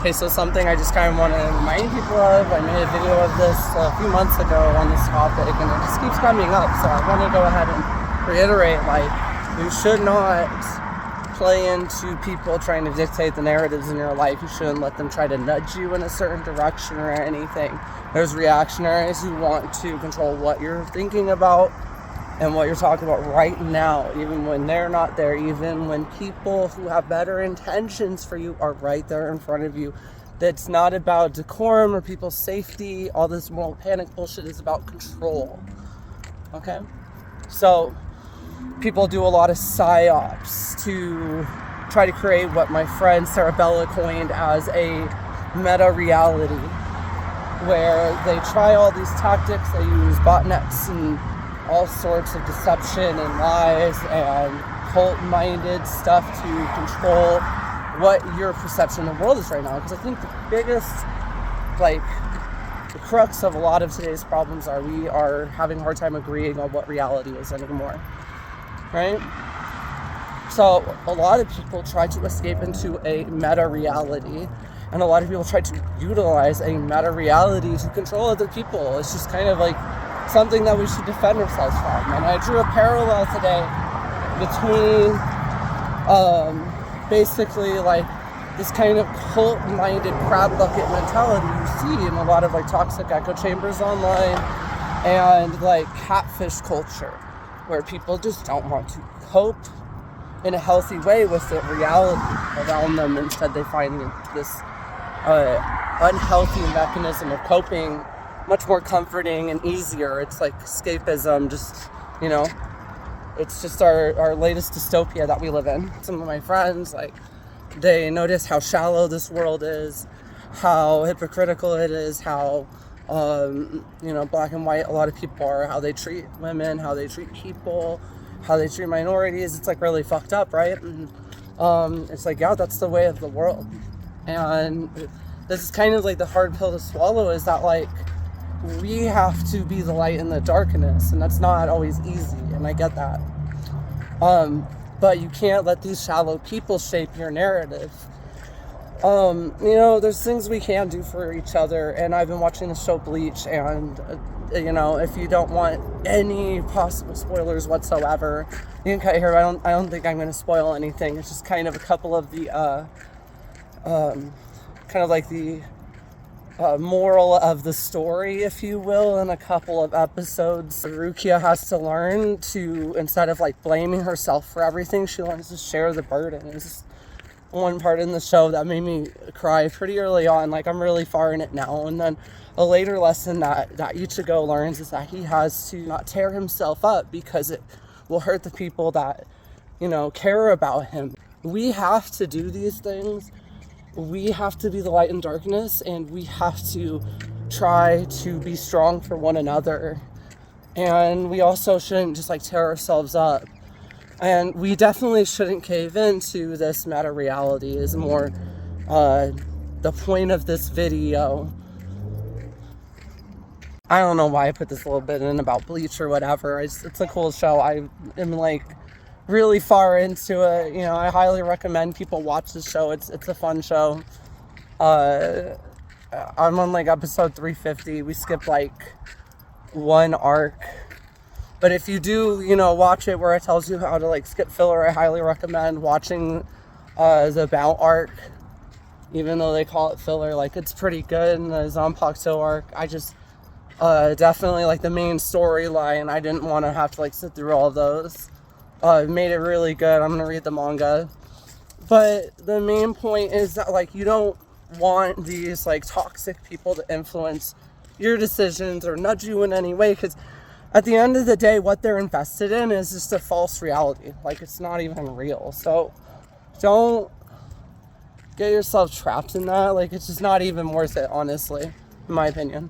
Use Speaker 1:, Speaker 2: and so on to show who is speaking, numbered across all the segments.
Speaker 1: Okay, so something I just kind of want to remind people of, I made a video of this a few months ago on this topic, and it just keeps coming up, so I want to go ahead and reiterate, like, you should not play into people trying to dictate the narratives in your life. You shouldn't let them try to nudge you in a certain direction or anything. There's reactionaries who want to control what you're thinking about and what you're talking about right now, even when they're not there, even when people who have better intentions for you are right there in front of you. That's not about decorum or people's safety. All this moral panic bullshit is about control. Okay? So, people do a lot of psyops to try to create what my friend Sarah Bella coined as a meta-reality, where they try all these tactics. They use botnets and all sorts of deception and lies and cult-minded stuff to control what your perception of the world is right now. Because I think the biggest, the crux of a lot of today's problems are we are having a hard time agreeing on what reality is anymore, right? So a lot of people try to escape into a meta-reality, and a lot of people try to utilize a meta-reality to control other people. It's just kind of like something that we should defend ourselves from. And I drew a parallel today between basically like this kind of cult-minded crab bucket mentality you see in a lot of like toxic echo chambers online and like catfish culture, where people just don't want to cope in a healthy way with the reality around them. Instead, they find this unhealthy mechanism of coping much more comforting and easier. It's like escapism, just, you know, it's just our latest dystopia that we live in. Some of my friends, like, they notice how shallow this world is, how hypocritical it is, how, black and white a lot of people are, how they treat women, how they treat people, how they treat minorities. It's like really fucked up, right? And it's like, yeah, that's the way of the world. And this is kind of like the hard pill to swallow, is that like we have to be the light in the darkness, and that's not always easy, and I get that. But you can't let these shallow people shape your narrative. There's things we can do for each other, and I've been watching the show Bleach, and if you don't want any possible spoilers whatsoever, you can cut here. I don't think I'm going to spoil anything. It's just kind of a couple of the moral of the story, if you will, in a couple of episodes. Rukia has to learn to, instead of like blaming herself for everything, she learns to share the burden. It's one part in the show that made me cry pretty early on. Like, I'm really far in it now. And then a later lesson that Ichigo learns is that he has to not tear himself up, because it will hurt the people that, care about him. We have to do these things. We have to be the light in darkness, and we have to try to be strong for one another. And we also shouldn't just like tear ourselves up. And we definitely shouldn't cave into this meta reality, is more the point of this video. I don't know why I put this little bit in about Bleach or whatever. It's a cool show. I am like really far into it. I highly recommend people watch this show. It's a fun show. I'm on like episode 350. We skipped like one arc. But if you do, watch it where it tells you how to like skip filler, I highly recommend watching the Bout arc. Even though they call it filler, like, it's pretty good. And the Zanpakuto arc, I just definitely like the main storyline. I didn't want to have to like sit through all those. Made it really good. I'm gonna read the manga. But the main point is that like you don't want these like toxic people to influence your decisions or nudge you in any way, because at the end of the day, what they're invested in is just a false reality. Like, it's not even real. So don't get yourself trapped in that. Like, it's just not even worth it, honestly, in my opinion.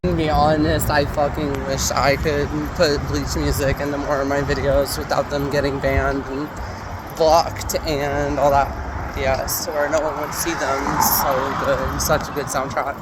Speaker 1: To be honest, I fucking wish I could put Bleach music into more of my videos without them getting banned and blocked and all that BS, to where no one would see them. So good, such a good soundtrack.